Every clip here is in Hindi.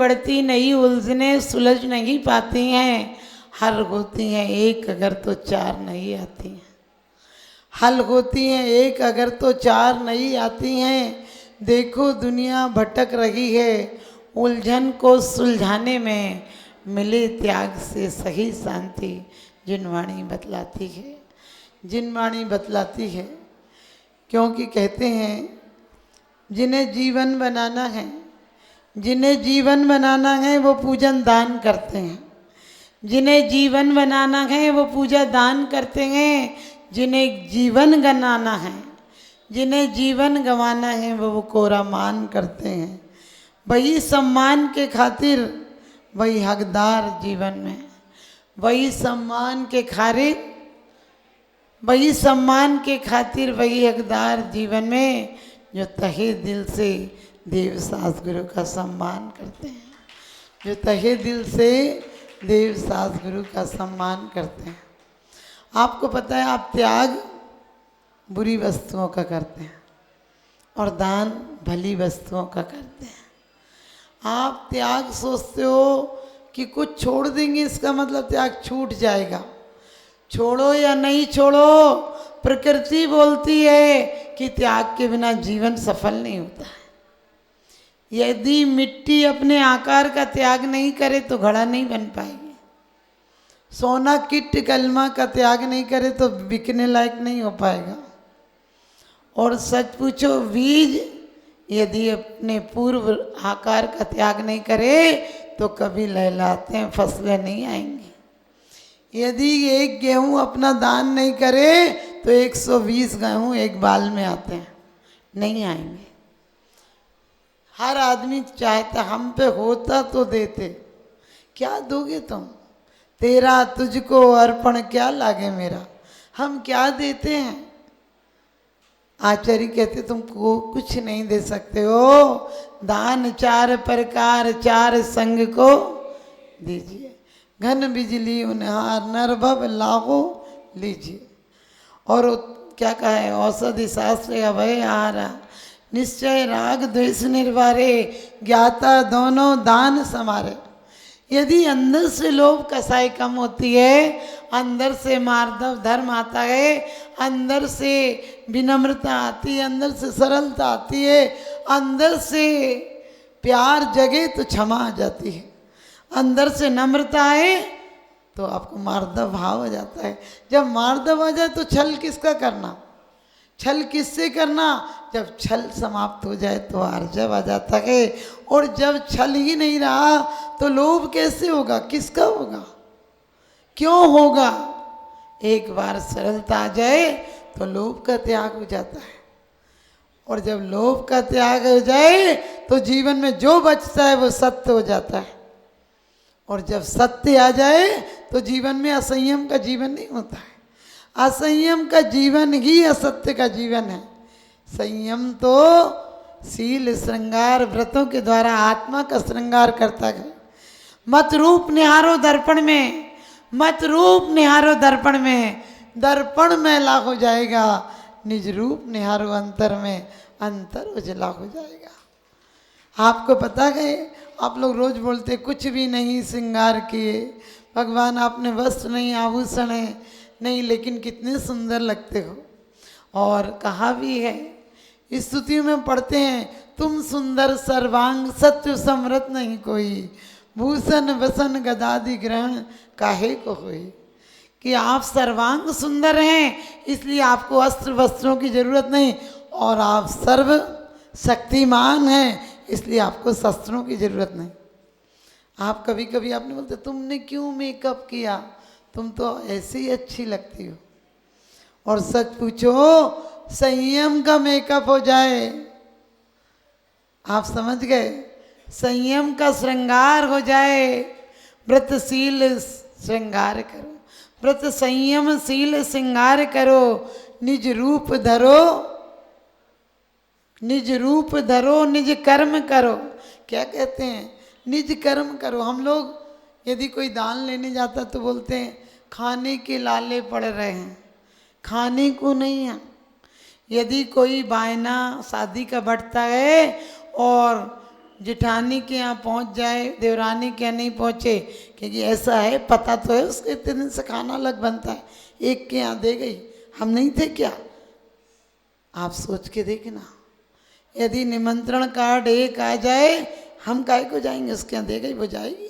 बढ़ती नई उलझने सुलझ नहीं पाती हैं, हल होती हैं एक अगर तो चार नहीं आती हैं। हल होती हैं एक अगर तो चार नहीं आती हैं। देखो दुनिया भटक रही है, उलझन को सुलझाने में मिले त्याग से सही शांति। जिनवाणी बतलाती है, जिनवाणी बतलाती है, क्योंकि कहते हैं जिन्हें जीवन बनाना है, जिन्हें जीवन बनाना है वो पूजन दान करते हैं। जिन्हें जीवन बनाना है वो पूजा दान करते हैं। जिन्हें जीवन गंवाना है, जिन्हें जीवन गंवाना है वो कोरा मान करते हैं। वही सम्मान के खातिर वही हकदार जीवन में, वही सम्मान के खातिर, वही सम्मान के खातिर वही हकदार जीवन में, जो तहे दिल से देव सास गुरु का सम्मान करते हैं, जो तहे दिल से देव सास गुरु का सम्मान करते हैं। आपको पता है आप त्याग बुरी वस्तुओं का करते हैं और दान भली वस्तुओं का करते हैं। आप त्याग सोचते हो कि कुछ छोड़ देंगे, इसका मतलब त्याग छूट जाएगा। छोड़ो या नहीं छोड़ो, प्रकृति बोलती है कि त्याग के बिना जीवन सफल नहीं होता है। यदि मिट्टी अपने आकार का त्याग नहीं करे तो घड़ा नहीं बन पाएगी। सोना किट कलमा का त्याग नहीं करे तो बिकने लायक नहीं हो पाएगा। और सच पूछो, बीज यदि अपने पूर्व आकार का त्याग नहीं करे तो कभी लहलाते हैं फसलें नहीं आएंगी। यदि एक गेहूं अपना दान नहीं करे तो 120 गेहूं एक बाल में आते हैं, नहीं आएंगे। हर आदमी चाहता हम पे होता तो देते, क्या दोगे तुम? तेरा तुझको अर्पण क्या लागे मेरा, हम क्या देते हैं? आचार्य कहते तुमको कुछ नहीं दे सकते हो, दान चार प्रकार चार संग को दीजिए। घन बिजली उन्हार नरभव लाहो लीजिए। और क्या कहा है, औषधि शास्त्र अभय आहारा, निश्चय राग द्वेष निर्वारे, ज्ञाता दोनों दान समारे। यदि अंदर से लोभ कसाई कम होती है, अंदर से मार्दव धर्म आता है, अंदर से विनम्रता आती है, अंदर से सरलता आती है, अंदर से प्यार जगे तो क्षमा आ जाती है, अंदर से नम्रता आए तो आपको मार्दव भाव हो जाता है। जब मार्दव आ जाए तो छल किसका करना, छल किससे करना? जब छल समाप्त हो जाए तो आर्जव आ जाता है। और जब छल ही नहीं रहा तो लोभ कैसे होगा, किसका होगा, क्यों होगा? एक बार सरलता आ जाए तो लोभ का त्याग हो जाता है। और जब लोभ का त्याग हो जाए तो जीवन में जो बचता है वो सत्य हो जाता है। और जब सत्य आ जाए तो जीवन में असंयम का जीवन नहीं होता है। असंयम का जीवन ही असत्य का जीवन है। संयम तो शील श्रृंगार व्रतों के द्वारा आत्मा का श्रृंगार करता है। मत रूप निहारो दर्पण में, मत रूप निहारो दर्पण में, दर्पण मैला हो जाएगा। निज रूप निहारो अंतर में, अंतर उजला हो जाएगा। आपको पता है, आप लोग रोज बोलते कुछ भी नहीं श्रृंगार किए, भगवान आपने वस्त्र नहीं आभूषण है नहीं, लेकिन कितने सुंदर लगते हो। और कहा भी है, स्तुतियों में पढ़ते हैं, तुम सुंदर सर्वांग सत्य समृत नहीं कोई, भूषण वसन गदादि ग्रहण काहे को होई। कि आप सर्वांग सुंदर हैं, इसलिए आपको अस्त्र वस्त्रों की जरूरत नहीं, और आप सर्व शक्तिमान हैं, इसलिए आपको शस्त्रों की जरूरत नहीं। आप कभी कभी आपने बोलते तुमने क्यों मेकअप किया, तुम तो ऐसे ही अच्छी लगती हो। और सच पूछो, संयम का मेकअप हो जाए, आप समझ गए, संयम का श्रृंगार हो जाए। व्रतशील श्रृंगार करो, व्रत संयम शील श्रृंगार करो, निज रूप धरो, निज रूप धरो, निज कर्म करो। क्या कहते हैं, निज कर्म करो। हम लोग यदि कोई दान लेने जाता तो बोलते हैं खाने के लाले पड़ रहे हैं, खाने को नहीं है। यदि कोई बायना शादी का बढ़ता है और जिठानी के यहाँ पहुँच जाए, देवरानी के यहाँ नहीं पहुँचे, क्योंकि ऐसा है, पता तो है उसके इतने दिन से खाना अलग बनता है, एक के यहाँ दे गई, हम नहीं थे क्या? आप सोच के देखना, यदि निमंत्रण कार्ड एक आ जाए, हम काहे को जाएंगे? उसके यहाँ दे गई, वो जाएगी।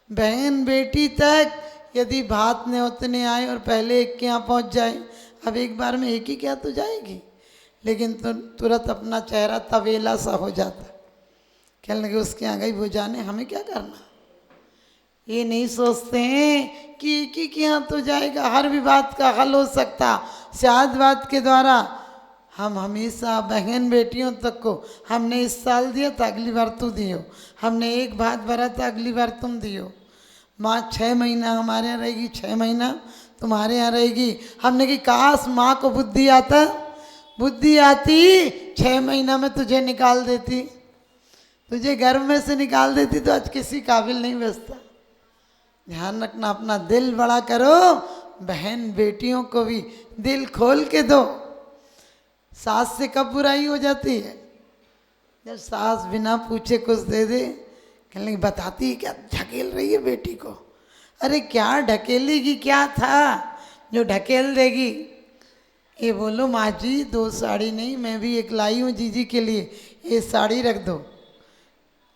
बहन बेटी तक यदि भात ने उतने आए और पहले एक के यहाँ पहुँच जाए, अब एक बार में एक ही क्या तो जाएगी, लेकिन तो तुरंत अपना चेहरा तवेला सा हो जाता, कहने लगे उसके यहाँ गई, वो जाने, हमें क्या करना। ये नहीं सोचते हैं कि एक ही के यहाँ तो जाएगा, हर भी बात का हल हो सकता। शाद बात के द्वारा हम हमेशा बहन बेटियों तक को, हमने इस साल दिया था, अगली बार तू दियो, हमने एक भात भरा था, अगली बार तुम दियो। माँ 6 महीना हमारे यहाँ रहेगी, 6 महीना तुम्हारे यहाँ रहेगी। हमने कि काश माँ को बुद्धि आता, बुद्धि आती 6 महीना में तुझे निकाल देती, तुझे घर में से निकाल देती तो आज किसी काबिल नहीं बचता। ध्यान रखना, अपना दिल बड़ा करो, बहन बेटियों को भी दिल खोल के दो। सास से कब बुराई हो जाती है? जब सास बिना पूछे कुछ दे दे, कहने लगी बताती है क्या, ढकेल रही है बेटी को। अरे क्या ढकेलेगी, क्या था जो ढकेल देगी? ये बोलो माँ जी 2 साड़ी नहीं, मैं भी एक लाई हूँ जीजी के लिए, ये साड़ी रख दो,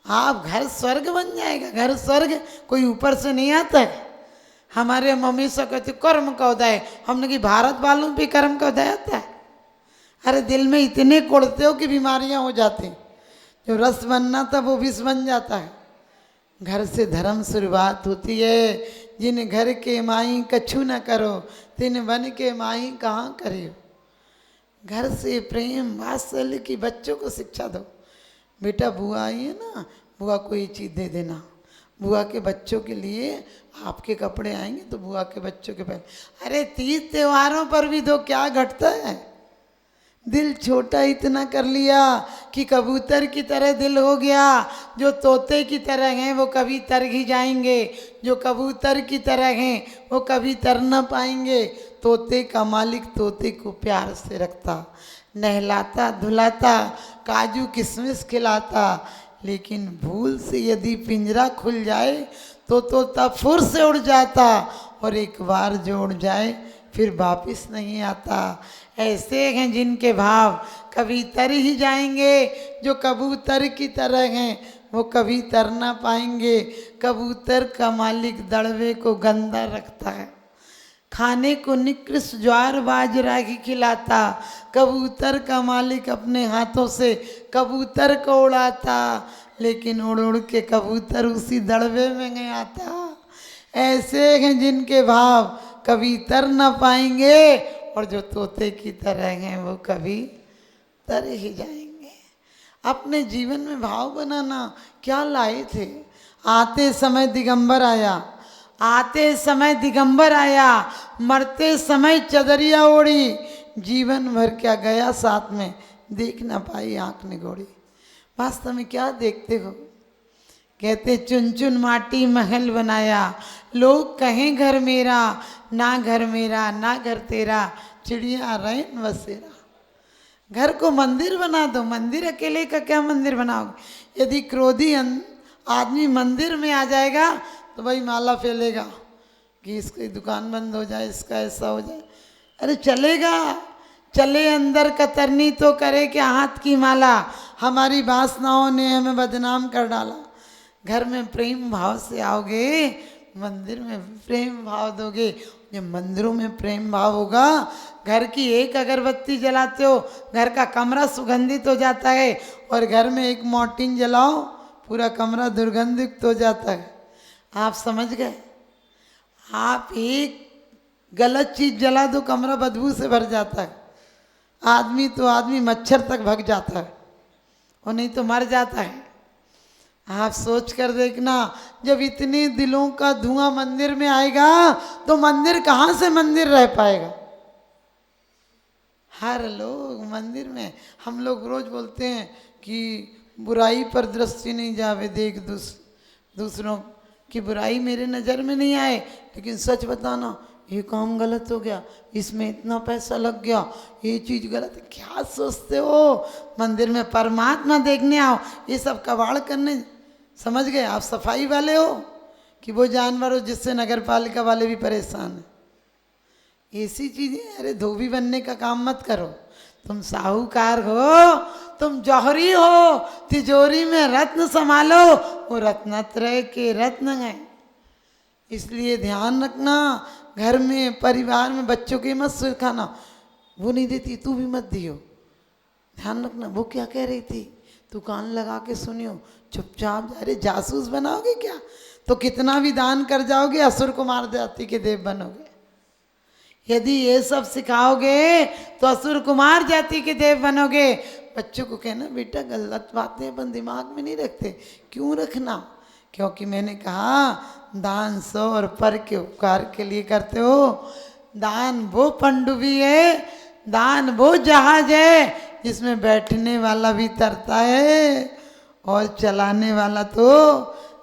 आप घर स्वर्ग बन जाएगा। घर स्वर्ग कोई ऊपर से नहीं आता है। हमारे मम्मी से कहते कर्म का उदय, हमने कि भारत वालों पे कर्म का उदय आता है। अरे दिल में इतने कोड़ते हो कि बीमारियां हो जाती, जो रस बनना था वो विष बन जाता है। घर से धर्म शुरुआत होती है। जिन घर के माई कछु न करो, तिन बन के माई कहाँ करियो। घर से प्रेम वात्सल्य की बच्चों को शिक्षा दो। बेटा बुआ आई है ना, बुआ को ये चीज़ दे देना, बुआ के बच्चों के लिए आपके कपड़े आएंगे तो बुआ के बच्चों के पहले। अरे 30 त्योहारों पर भी दो, क्या घटता है? दिल छोटा इतना कर लिया कि कबूतर की तरह दिल हो गया। जो तोते की तरह हैं वो कभी तर ही जाएंगे, जो कबूतर की तरह हैं वो कभी तर न पाएंगे। तोते का मालिक तोते को प्यार से रखता, नहलाता धुलाता, काजू किशमिश खिलाता, लेकिन भूल से यदि पिंजरा खुल जाए तो तोता फुर से उड़ जाता, और एक बार जो उड़ जाए फिर वापिस नहीं आता। ऐसे हैं जिनके भाव कभी तर ही जाएंगे। जो कबूतर की तरह हैं वो कभी तर ना पाएंगे। कबूतर का मालिक दड़वे को गंदा रखता है, खाने को निकृष्ट ज्वार बाजरा ही खिलाता। कबूतर का मालिक अपने हाथों से कबूतर को उड़ाता, लेकिन उड़ उड़ के कबूतर उसी दड़वे में गया था। ऐसे हैं जिनके भाव कभी तर न पाएंगे, और जो तोते की तरह हैं वो कभी तर ही जाएंगे। अपने जीवन में भाव बनाना क्या लाए थे? आते समय दिगंबर आया, आते समय दिगंबर आया, मरते समय चदरिया ओढ़ी। जीवन भर क्या गया साथ में, देख ना पाई आंख निगोड़ी। वास्तव में क्या देखते हो? कहते चुन चुन माटी महल बनाया, लोग कहें घर मेरा, ना घर मेरा ना घर तेरा, चिड़िया रैन बसेरा। घर को मंदिर बना दो। मंदिर अकेले का क्या मंदिर बनाओगे? यदि क्रोधी आदमी मंदिर में आ जाएगा तो भाई माला फैलेगा कि इसकी दुकान बंद हो जाए, इसका ऐसा हो जाए। अरे चलेगा, चले अंदर कतरनी तो करे क्या हाथ की माला। हमारी वासनाओं ने हमें बदनाम कर डाला। घर में प्रेम भाव से आओगे, मंदिर में प्रेम भाव दोगे। जब मंदिरों में प्रेम भाव होगा, घर की एक अगरबत्ती जलाते हो घर का कमरा सुगंधित हो जाता है, और घर में एक मोर्टिन जलाओ पूरा कमरा दुर्गंधित हो जाता है। आप समझ गए? आप एक गलत चीज जला दो कमरा बदबू से भर जाता है। आदमी तो आदमी मच्छर तक भग जाता है, और नहीं तो मर जाता है। आप सोच कर देखना, जब इतने दिलों का धुआं मंदिर में आएगा तो मंदिर कहाँ से मंदिर रह पाएगा? हर लोग मंदिर में, हम लोग रोज बोलते हैं कि बुराई पर दृष्टि नहीं जावे, देख दूसरों की बुराई मेरे नज़र में नहीं आए। लेकिन सच बताना, ये काम गलत हो गया, इसमें इतना पैसा लग गया, ये चीज़ गलत है। क्या सोचते हो? मंदिर में परमात्मा देखने आओ, ये सब कबाड़ करने। समझ गए? आप सफाई वाले हो कि वो जानवर हो जिससे नगर पालिका वाले भी परेशान हैं। ऐसी चीज़ें, अरे धोबी बनने का काम मत करो। तुम साहूकार हो, तुम जौहरी हो, तिजोरी में रत्न संभालो, वो रत्नत्रय के रत्न हैं। इसलिए ध्यान रखना, घर में परिवार में बच्चों के मत सिखाना, वो नहीं देती तू भी मत दियो। ध्यान रखना, वो क्या कह रही थी, तू कान लगा के सुनियो, चुपचाप। अरे जासूस बनाओगे क्या? तो कितना भी दान कर जाओगे, असुर कुमार जाति के देव बनोगे। यदि ये सब सिखाओगे तो असुर कुमार जाति के देव बनोगे। बच्चों को कहना बेटा गलत बातें अपन दिमाग में नहीं रखते। क्यों रखना? क्योंकि मैंने कहा दान 100 और पर के उपकार के लिए करते हो। दान वो पनडुब्बी है, दान वो जहाज है जिसमें बैठने वाला भी तरता है और चलाने वाला तो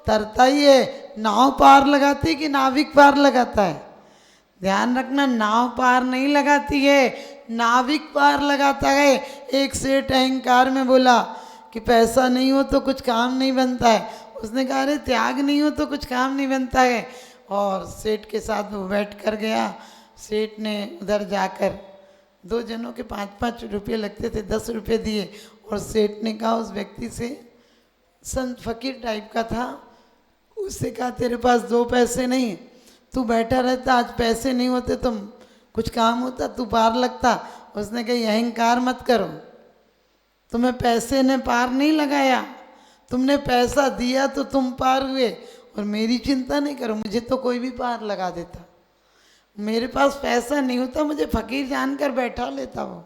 तरता ही है। नाव पार लगाती कि नाविक पार लगाता है? ध्यान रखना, नाव पार नहीं लगाती है, नाविक पार लगाता है। एक सेठ अहंकार में बोला कि पैसा नहीं हो तो कुछ काम नहीं बनता है। उसने कहा अरे त्याग नहीं हो तो कुछ काम नहीं बनता है। और सेठ के साथ वो बैठ कर गया। सेठ ने उधर जाकर 2 जनों के 5-5 रुपये लगते थे, 10 रुपये दिए। और सेठ ने कहा उस व्यक्ति से, संत फकीर टाइप का था, उससे कहा तेरे पास 2 पैसे नहीं, तू बैठा रहता, आज पैसे नहीं होते तुम कुछ काम होता, तू पार लगता। उसने कहा अहंकार मत करो, तुम्हें पैसे ने पार नहीं लगाया, तुमने पैसा दिया तो तुम पार हुए। और मेरी चिंता नहीं करो, मुझे तो कोई भी पार लगा देता। मेरे पास पैसा नहीं होता, मुझे फकीर जानकर बैठा लेता वो।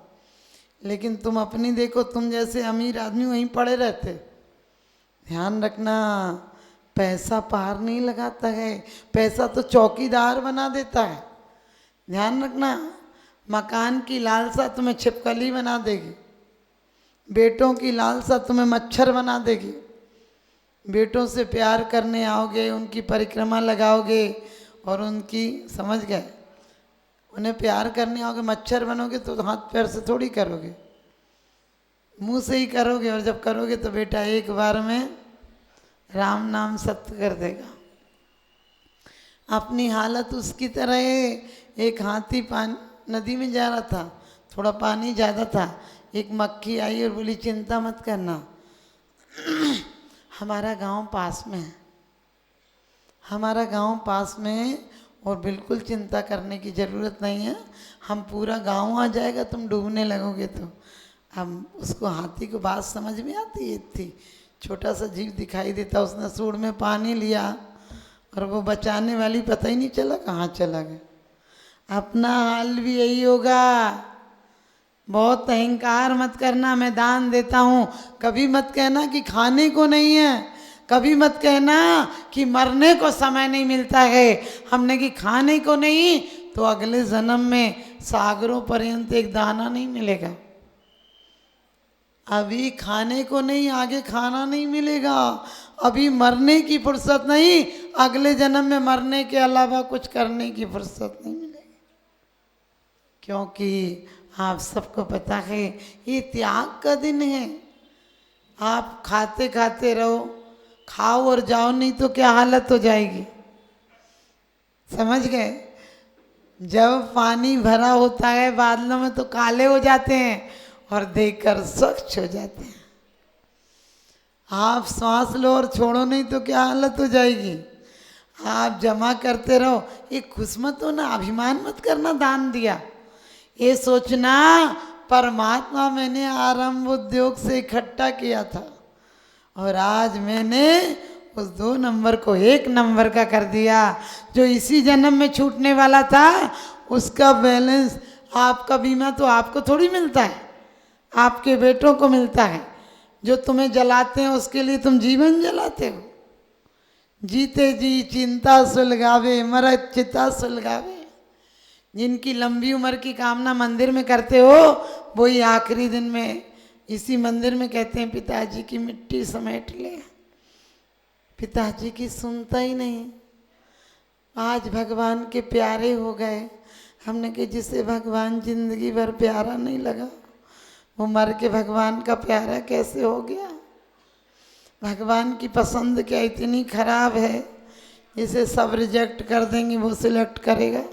लेकिन तुम अपनी देखो, तुम जैसे अमीर आदमी वहीं पड़े रहते। ध्यान रखना, पैसा पार नहीं लगाता है, पैसा तो चौकीदार बना देता है। ध्यान रखना, मकान की लालसा तुम्हें छिपकली बना देगी, बेटों की लालसा तुम्हें मच्छर बना देगी। बेटों से प्यार करने आओगे, उनकी परिक्रमा लगाओगे और उनकी, समझ गए, उन्हें प्यार करने आओगे, मच्छर बनोगे तो हाथ पैर से थोड़ी करोगे, मुंह से ही करोगे। और जब करोगे तो बेटा एक बार में राम नाम सत्य कर देगा। अपनी हालत उसकी तरह है। एक हाथी नदी में जा रहा था, थोड़ा पानी ज़्यादा था, एक मक्खी आई और बोली चिंता मत करना, हमारा गांव पास में है, हमारा गांव पास में है और बिल्कुल चिंता करने की ज़रूरत नहीं है, हम पूरा गांव आ जाएगा तुम डूबने लगोगे तो। हम उसको, हाथी को बात समझ में आती है, थी छोटा सा जीव दिखाई देता, उसने सूंड में पानी लिया और वो बचाने वाली पता ही नहीं चला कहाँ चला गया। अपना हाल भी यही होगा। बहुत अहंकार मत करना, मैं दान देता हूँ, कभी मत कहना कि खाने को नहीं है, कभी मत कहना कि मरने को समय नहीं मिलता है। हमने कि खाने को नहीं तो अगले जन्म में सागरों पर्यंत एक दाना नहीं मिलेगा। अभी खाने को नहीं, आगे खाना नहीं मिलेगा। अभी मरने की फुर्सत नहीं, अगले जन्म में मरने के अलावा कुछ करने की फुर्सत नहीं मिलेगी। क्योंकि आप सबको पता है ये त्याग का दिन है। आप खाते खाते रहो, खाओ और जाओ, नहीं तो क्या हालत हो जाएगी। समझ गए? जब पानी भरा होता है बादलों में तो काले हो जाते हैं और देखकर स्वच्छ हो जाते हैं। आप सांस लो और छोड़ो, नहीं तो क्या हालत हो जाएगी। आप जमा करते रहो, ये खुश मत हो ना, अभिमान मत करना दान दिया, ये सोचना परमात्मा मैंने आरंभ उद्योग से इकट्ठा किया था और आज मैंने उस 2 नंबर को 1 नंबर का कर दिया। जो इसी जन्म में छूटने वाला था उसका बैलेंस, आपका बीमा तो आपको थोड़ी मिलता है, आपके बेटों को मिलता है। जो तुम्हें जलाते हैं उसके लिए तुम जीवन जलाते हो। जीते जी चिंता सुलगावे, मरत चिता सुलगावे। जिनकी लंबी उम्र की कामना मंदिर में करते हो, वही आखिरी दिन में इसी मंदिर में कहते हैं पिताजी की मिट्टी समेट ले। पिताजी की सुनता ही नहीं। आज भगवान के प्यारे हो गए। हमने कि जिसे भगवान जिंदगी भर प्यारा नहीं लगा वो मर के भगवान का प्यारा कैसे हो गया। भगवान की पसंद क्या इतनी खराब है, इसे सब रिजेक्ट कर देंगे वो सिलेक्ट करेगा।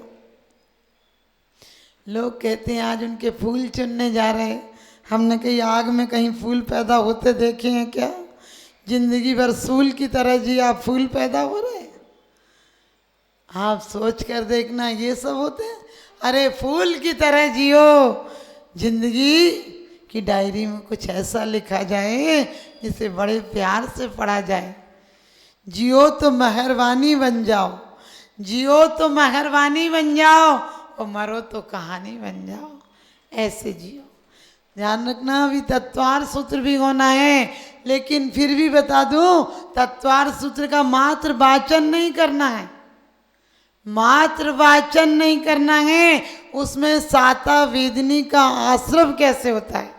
लोग कहते हैं आज उनके फूल चुनने जा रहे हैं। हमने कही आग में कहीं फूल पैदा होते देखे हैं क्या? जिंदगी भर सूल की तरह जी आप फूल पैदा हो रहे हैं। आप सोच कर देखना ये सब होते हैं। अरे फूल की तरह जियो, जिंदगी की डायरी में कुछ ऐसा लिखा जाए जिसे बड़े प्यार से पढ़ा जाए। जियो तो मेहरबानी बन जाओ, जियो तो मेहरबानी बन जाओ और मरो तो कहानी बन जाओ। ऐसे जियो। ध्यान रखना अभी तत्वार सूत्र भी होना है, लेकिन फिर भी बता दूं तत्वार सूत्र का मात्र वाचन नहीं करना है, मात्र वाचन नहीं करना है। उसमें साता वेदनी का आश्रव कैसे होता है,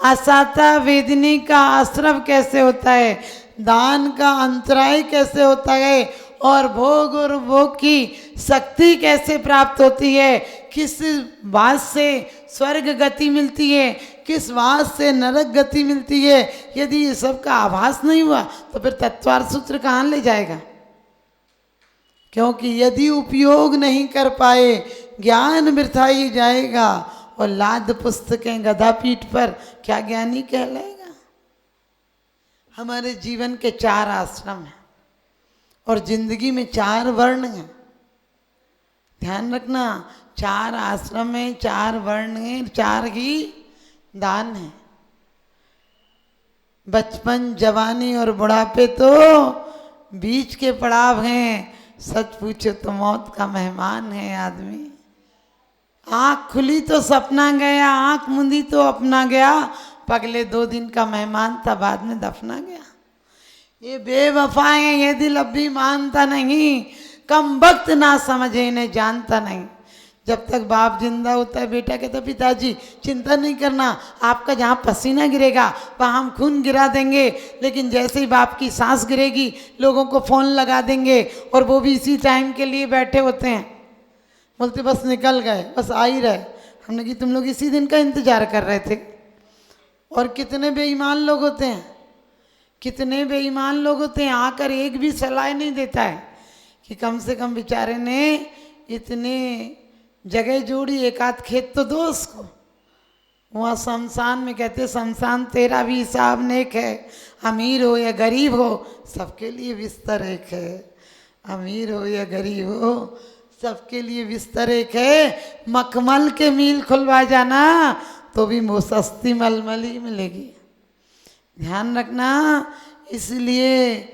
असाता वेदनी का आश्रव कैसे होता है, दान का अंतराय कैसे होता है और भोग और भोग की शक्ति कैसे प्राप्त होती है, किस बात से स्वर्ग गति मिलती है, किस बात से नरक गति मिलती है। यदि ये सब का आभास नहीं हुआ तो फिर तत्वार सूत्र कहाँ ले जाएगा। क्योंकि यदि उपयोग नहीं कर पाए ज्ञान वृथा ही जाएगा और लाद पुस्तकें गधा पीठ पर क्या ज्ञानी कहलाएगा। हमारे जीवन के 4 आश्रम हैं और जिंदगी में 4 वर्ण हैं। ध्यान रखना 4 आश्रम हैं, 4 वर्ण हैं, 4 ही दान हैं। बचपन जवानी और बुढ़ापे तो बीच के पड़ाव हैं। सच पूछो तो मौत का मेहमान है आदमी। आँख खुली तो सपना गया, आँख मुंदी तो अपना गया। पगले 2 दिन का मेहमान था, बाद में दफना गया। ये बेवफाएं ये दिल अब भी मानता नहीं, कम वक्त ना समझे इन्हें जानता नहीं। जब तक बाप जिंदा होता है बेटा कहता पिताजी चिंता नहीं करना, आपका जहाँ पसीना गिरेगा वहाँ हम खून गिरा देंगे। लेकिन जैसे ही बाप की सांस गिरेगी लोगों को फ़ोन लगा देंगे और वो भी इसी टाइम के लिए बैठे होते हैं। बोलते बस निकल गए, बस आ ही रहे। हमने कि तुम लोग इसी दिन का इंतजार कर रहे थे। और कितने बेईमान लोग होते हैं, कितने बेईमान लोग होते हैं। आकर एक भी सलाह नहीं देता है कि कम से कम बेचारे ने इतने जगह जोड़ी, एक आध खेत तो दो उसको। वहाँ शमशान में कहते शमशान तेरा भी हिसाब नेक है, अमीर हो या गरीब हो सबके लिए बिस्तर एक है। अमीर हो या गरीब हो सबके लिए बिस्तर एक है। मखमल के मील खुलवा जाना तो भी वो सस्ती मलमल ही मिलेगी। ध्यान रखना। इसलिए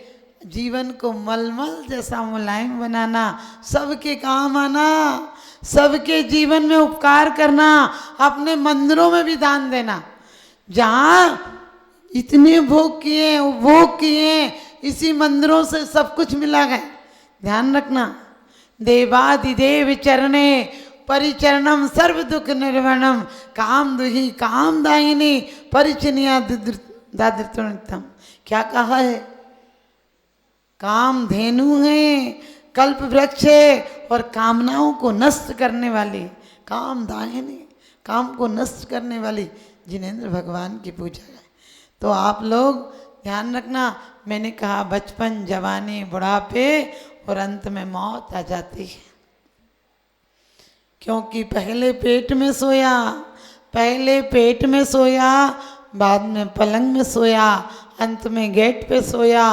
जीवन को मलमल जैसा मुलायम बनाना, सबके काम आना, सबके जीवन में उपकार करना, अपने मंदिरों में भी दान देना। जहाँ इतने भोग किए उपभोग किए, इसी मंदिरों से सब कुछ मिला है। ध्यान रखना। देवादिदेव चरणे परिचरणम सर्व दुख निर्वणम काम दुही काम दायिनी परिचनिया दादृतम। क्या कहा है? काम धेनु है, कल्प वृक्ष है और कामनाओं को नष्ट करने वाली काम दायिनी, काम को नष्ट करने वाली जिनेंद्र भगवान की पूजा है। तो आप लोग ध्यान रखना। मैंने कहा बचपन जवानी बुढ़ापे और अंत में मौत आ जाती है। क्योंकि पहले पेट में सोया, पहले पेट में सोया, बाद में पलंग में सोया, अंत में गेट पे सोया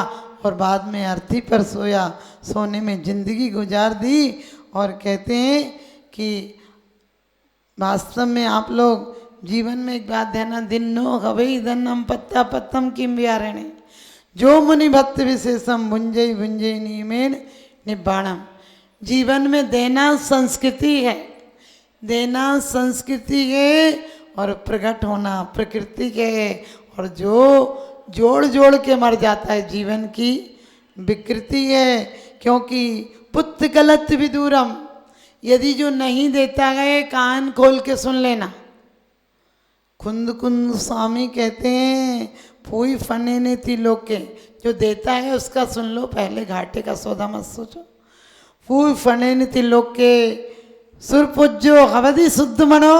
और बाद में अर्थी पर सोया। सोने में जिंदगी गुजार दी। और कहते हैं कि वास्तव में आप लोग जीवन में एक बात ध्यान, दिन नो हवई धनम पत्ता पत्तम किम व्यारणे जो मुनि भक्त विशेषम भुंजय भुंजय नियमेन निब्बाणम। जीवन में देना संस्कृति है, देना संस्कृति है और प्रकट होना प्रकृति है। और जो जोड़ जोड़ के मर जाता है जीवन की विकृति है। क्योंकि पुत्र गलत विदूरम, यदि जो नहीं देता है कान खोल के सुन लेना। कुंद कुंद स्वामी कहते हैं फूई फने ने ती लोग के, जो देता है उसका सुन लो, पहले घाटे का सौदा मत सोचो। फूल फणेनिति लोके सुरपुज्जो हवधि शुद्ध मनो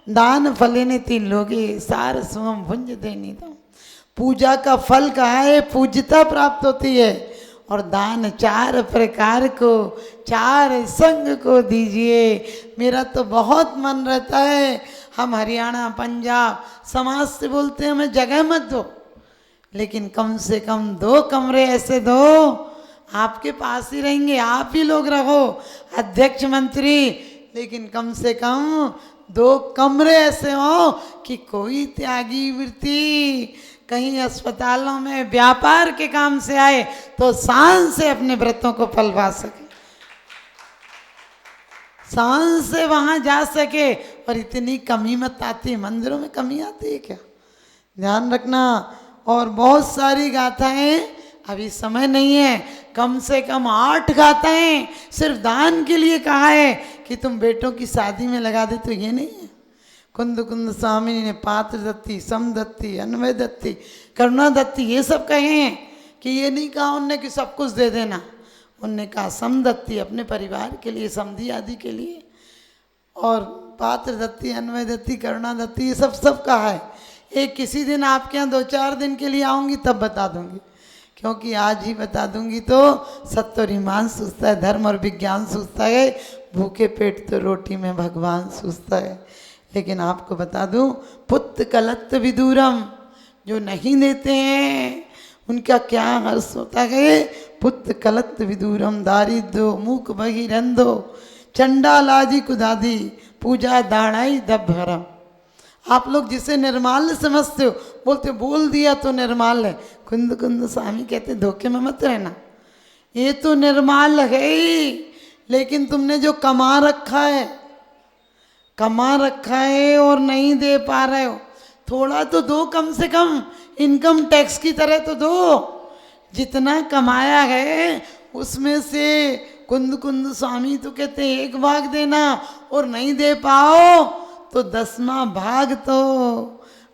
दान फलेनिति लोगे सार सुमम भुंज देनी दम। पूजा का फल कहाँ है? पूज्यता प्राप्त होती है। और दान 4 प्रकार को, 4 संघ को दीजिए। मेरा तो बहुत मन रहता है, हम हरियाणा पंजाब समाज से बोलते हैं हमें जगह मत दो, लेकिन कम से कम 2 कमरे ऐसे दो, आपके पास ही रहेंगे, आप ही लोग रहो अध्यक्ष मंत्री, लेकिन कम से कम 2 कमरे ऐसे हो कि कोई त्यागी वृत्ति कहीं अस्पतालों में व्यापार के काम से आए तो शान से अपने व्रतों को फलवा सके, शान से वहां जा सके। और इतनी कमी मत आती, मंदिरों में कमी आती है क्या? ध्यान रखना। और बहुत सारी गाथाएं, अभी समय नहीं है, कम से कम 8 गाथाएं सिर्फ दान के लिए कहा है कि तुम बेटों की शादी में लगा दे, तो ये नहीं है। कुंद कुंद स्वामी ने पात्र दत्ती, सम दत्ती, अन्वय दत्ती, करुणा दत्ती, ये सब कहे हैं कि ये नहीं कहा उनने कि सब कुछ दे देना। उनने कहा सम दत्ती अपने परिवार के लिए, समधी आदि के लिए, और पात्र दत्ती, अन्वय दत्ती, करुणा दत्ती, ये सब कहा है। एक किसी दिन आपके यहाँ 2-4 दिन के लिए आऊँगी तब बता दूँगी, क्योंकि आज ही बता दूँगी तो सत्य और ईमान सूझता है, धर्म और विज्ञान सूझता है, भूखे पेट तो रोटी में भगवान सूझता है। लेकिन आपको बता दूं, पुत्र कलत्त विदूरम, जो नहीं देते हैं उनका क्या हर्ष होता है। पुत्र कलत्त विदूरम दारिद्रो मूक बहिरंधो चंडालाजी कुदादी पूजा दाढ़ाई दभरम। आप लोग जिसे निर्माल्य समझते हो, बोलते बोल दिया तो निर्माल्य है। कुंद कुंद स्वामी कहते धोखे में मत रहना, ये तो निर्माल्य है ही, लेकिन तुमने जो कमा रखा है और नहीं दे पा रहे हो, थोड़ा तो दो, कम से कम इनकम टैक्स की तरह तो दो। जितना कमाया है उसमें से कुंद कुंद स्वामी तो कहते 1 भाग देना, और नहीं दे पाओ तो 10वां भाग तो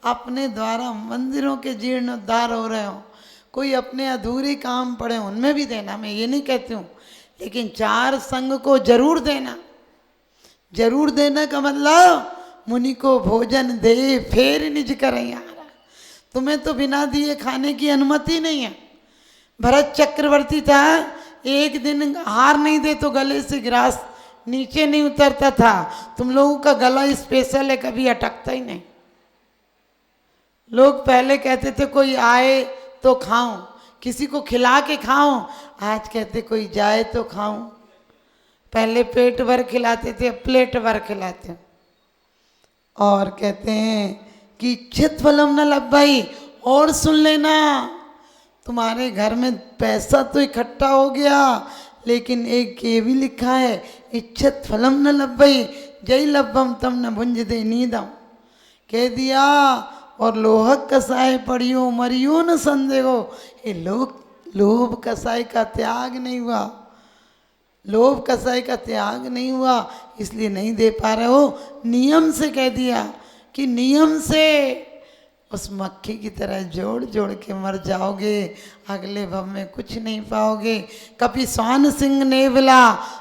अपने द्वारा मंदिरों के जीर्णोद्धार हो रहे हो, कोई अपने अधूरे काम पड़े उनमें भी देना। मैं ये नहीं कहती हूँ, लेकिन 4 संघ को जरूर देना। जरूर देना का मतलब मुनि को भोजन दे फिर निज करें यार। तुम्हें तो बिना दिए खाने की अनुमति नहीं है। भरत चक्रवर्ती था, एक दिन हार नहीं दे तो गले से ग्रास नीचे नहीं उतरता था। तुम लोगों का गला स्पेशल है, कभी अटकता ही नहीं। लोग पहले कहते थे कोई आए तो खाऊं, किसी को खिला के खाऊं, आज कहते कोई जाए तो खाऊं। पहले पेट भर खिलाते थे, प्लेट भर खिलाते हैं। और कहते हैं कि इच्छित फलम न लब्भाई। और सुन लेना, तुम्हारे घर में पैसा तो इकट्ठा हो गया, लेकिन एक ये भी लिखा है इच्छित फलम न लब्भाई जय लब्भम तम न भुंज दे नीदम। कह दिया और लोहक कसाय पड़ियो मरियो न संदेहो। ये लोभ कसाय का त्याग नहीं हुआ, लोभ कसाई का त्याग नहीं हुआ, इसलिए नहीं दे पा रहे हो। नियम से कह दिया कि नियम से उस मक्खी की तरह जोड़ जोड़ के मर जाओगे, अगले भव में कुछ नहीं पाओगे। कपि स्वान सिंह नेवला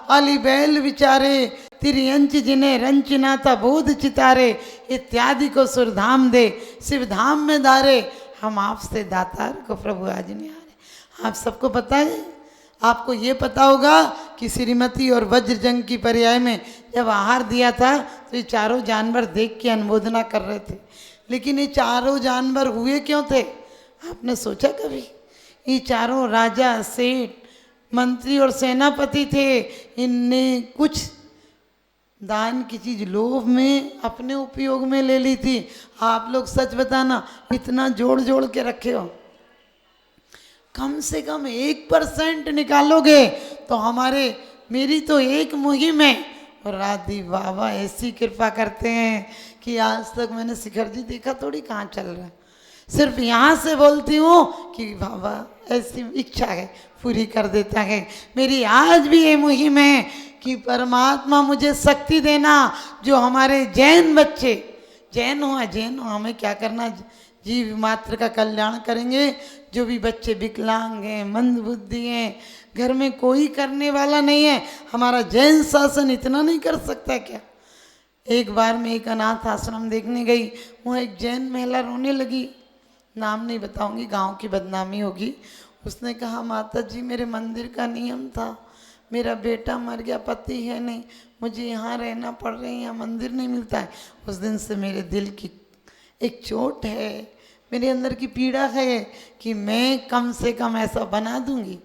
अली बैल विचारे तिरियंच जिन्हें रंच नाता बोध चितारे इत्यादि को सुरधाम दे शिव धाम में धारे। हम आपसे दातार को प्रभु आज नहीं आ रहे। आप सबको पता है, आपको ये पता होगा कि श्रीमती और वज्रजंग की पर्याय में जब आहार दिया था तो ये 4 जानवर देख के अनुमोदना कर रहे थे। लेकिन ये 4 जानवर हुए क्यों थे? आपने सोचा कभी? ये 4 राजा, सेठ, मंत्री और सेनापति थे। इनने कुछ दान की चीज लोभ में अपने उपयोग में ले ली थी। आप लोग सच बताना, इतना जोड़ जोड़ के रखे हो, कम से कम 1% निकालोगे तो मेरी तो एक मुहिम है। और राधी बाबा ऐसी कृपा करते हैं कि आज तक मैंने शिखर जी देखा थोड़ी कहाँ चल रहा है। सिर्फ यहाँ से बोलती हूँ कि बाबा ऐसी इच्छा है पूरी कर देता है। मेरी आज भी ये मुहिम है कि परमात्मा मुझे शक्ति देना, जो हमारे जैन बच्चे, जैन हो हमें क्या करना, जीव मात्र का कल्याण करेंगे। जो भी बच्चे विकलांग हैं, मंद बुद्धि हैं, घर में कोई करने वाला नहीं है, हमारा जैन शासन इतना नहीं कर सकता क्या? एक बार मैं एक अनाथ आश्रम देखने गई, वहाँ एक जैन महिला रोने लगी, नाम नहीं बताऊंगी, गांव की बदनामी होगी। उसने कहा माता जी मेरे मंदिर का नियम था, मेरा बेटा मर गया, पति है नहीं, मुझे यहाँ रहना पड़ रहा है, यहाँ मंदिर नहीं मिलता है। उस दिन से मेरे दिल की एक चोट है, मेरे अंदर की पीड़ा है कि मैं कम से कम ऐसा बना दूंगी।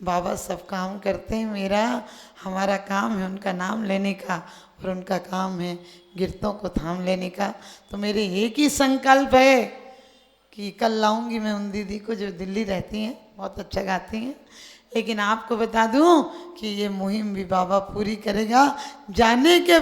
बाबा सब काम करते हैं, हमारा काम है उनका नाम लेने का और उनका काम है गिरतों को थाम लेने का। तो मेरे एक ही संकल्प है कि कल लाऊंगी मैं उन दीदी को जो दिल्ली रहती हैं, बहुत अच्छा गाती हैं। लेकिन आपको बता दूं कि ये मुहिम भी बाबा पूरी करेगा। जाने के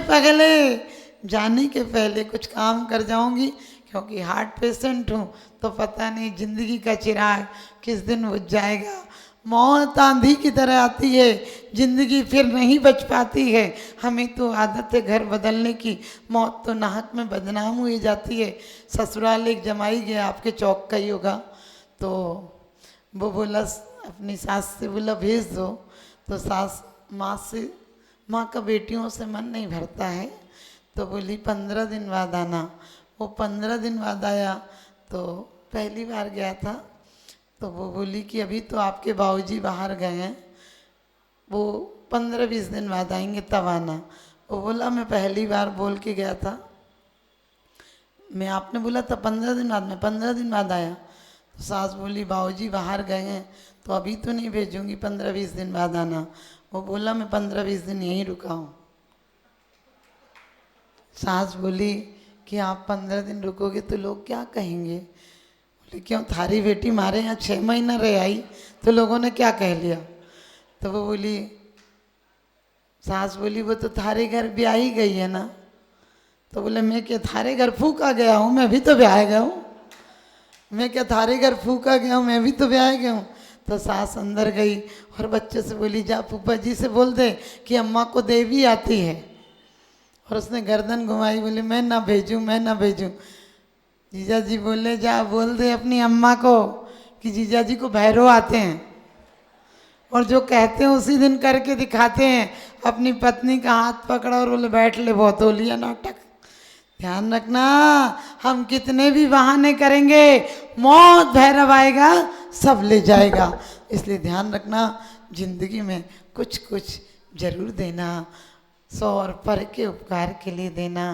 पहले कुछ काम कर जाऊंगी, क्योंकि हार्ट पेशेंट हूँ, तो पता नहीं जिंदगी का चिराग किस दिन बुझ जाएगा। मौत आंधी की तरह आती है, जिंदगी फिर नहीं बच पाती है। हमें तो आदत है घर बदलने की, मौत तो नाहक में बदनाम हुई जाती है। ससुराल एक जमाई गया, आपके चौक का ही होगा, तो वो बोला अपनी सास से बोला भेज दो, तो सास माँ का बेटियों से मन नहीं भरता है, तो बोली 15 दिन बाद आना। वो 15 दिन बाद आया, तो पहली बार गया था, तो वो बोली कि अभी तो आपके बाबूजी बाहर गए हैं, वो 15-20 दिन बाद आएंगे तब आना। वो बोला मैं पहली बार बोल के गया था, मैं आपने बोला था 15 दिन बाद, मैं 15 दिन बाद आया। तो सास बोली बाबूजी बाहर गए हैं तो अभी तो नहीं भेजूंगी, 15-20 दिन बाद आना। वो बोला मैं 15-20 दिन यहीं रुका हूँ। सास बोली कि आप 15 दिन रुकोगे तो लोग क्या कहेंगे? बोले क्यों, थारी बेटी मारे यहाँ 6 महीना रह आई तो लोगों ने क्या कह लिया? तो वो बोली, सास बोली वो तो थारे घर ब्याह ही गई है ना। तो बोले मैं क्या थारे घर फूका गया हूँ, मैं भी तो ब्याह गया हूँ। मैं क्या थारे घर फूका गया हूँ, मैं भी तो ब्याह गया हूँ। तो सास अंदर गई और बच्चे से बोली जा फूफा जी से बोल दे कि अम्मा को देवी आती है। और उसने गर्दन घुमाई, बोली मैं ना भेजूँ, मैं ना भेजूँ। जीजा जी बोले जा बोल दे अपनी अम्मा को कि जीजा जी को भैरव आते हैं, और जो कहते हैं उसी दिन करके दिखाते हैं। अपनी पत्नी का हाथ पकड़ा और बोले बैठ ले, बहुत हो लिया नाटक। ध्यान रखना, हम कितने भी बहाने करेंगे, मौत भैरव आएगा सब ले जाएगा। इसलिए ध्यान रखना, जिंदगी में कुछ कुछ जरूर देना, 100 और पर के उपकार के लिए देना।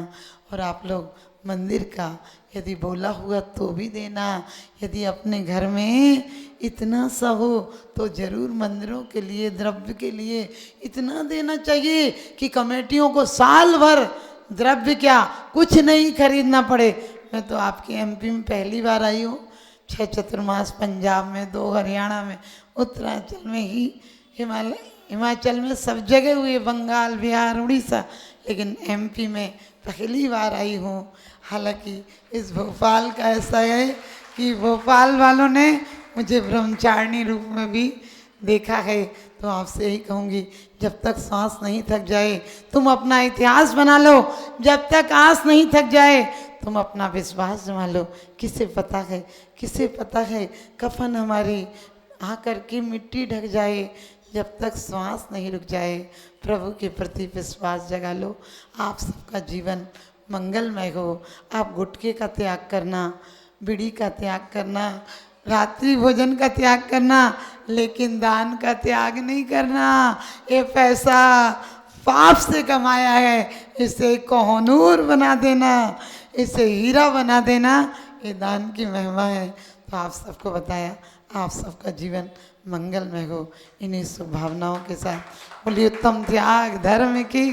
और आप लोग मंदिर का यदि बोला हुआ तो भी देना। यदि अपने घर में इतना सा हो तो जरूर मंदिरों के लिए, द्रव्य के लिए इतना देना चाहिए कि कमेटियों को साल भर द्रव्य क्या कुछ नहीं खरीदना पड़े। मैं तो आपके एमपी में पहली बार आई हूँ, 6 चतुर्मास पंजाब में, 2 हरियाणा में, उत्तरांचल में ही, हिमाचल में सब जगह हुए, बंगाल, बिहार, उड़ीसा, लेकिन एमपी में पहली बार आई हूँ। हालांकि इस भोपाल का ऐसा है कि भोपाल वालों ने मुझे ब्रह्मचारिणी रूप में भी देखा है। तो आपसे यही कहूँगी, जब तक सांस नहीं थक जाए तुम अपना इतिहास बना लो, जब तक आस नहीं थक जाए तुम अपना विश्वास जमा लो। किसे पता है कफन हमारी आकर के मिट्टी ढक जाए, जब तक श्वास नहीं रुक जाए प्रभु के प्रति विश्वास जगा लो। आप सबका जीवन मंगलमय हो। आप गुटखे का त्याग करना, बीड़ी का त्याग करना, रात्रि भोजन का त्याग करना, लेकिन दान का त्याग नहीं करना। ये पैसा पाप से कमाया है, इसे कोहनूर बना देना, इसे हीरा बना देना, ये दान की महिमा है। तो आप सबको बताया, आप सबका जीवन मंगलमय हो। इन्हीं शुभ भावनाओं के साथ बोलिए उत्तम त्याग धर्म की।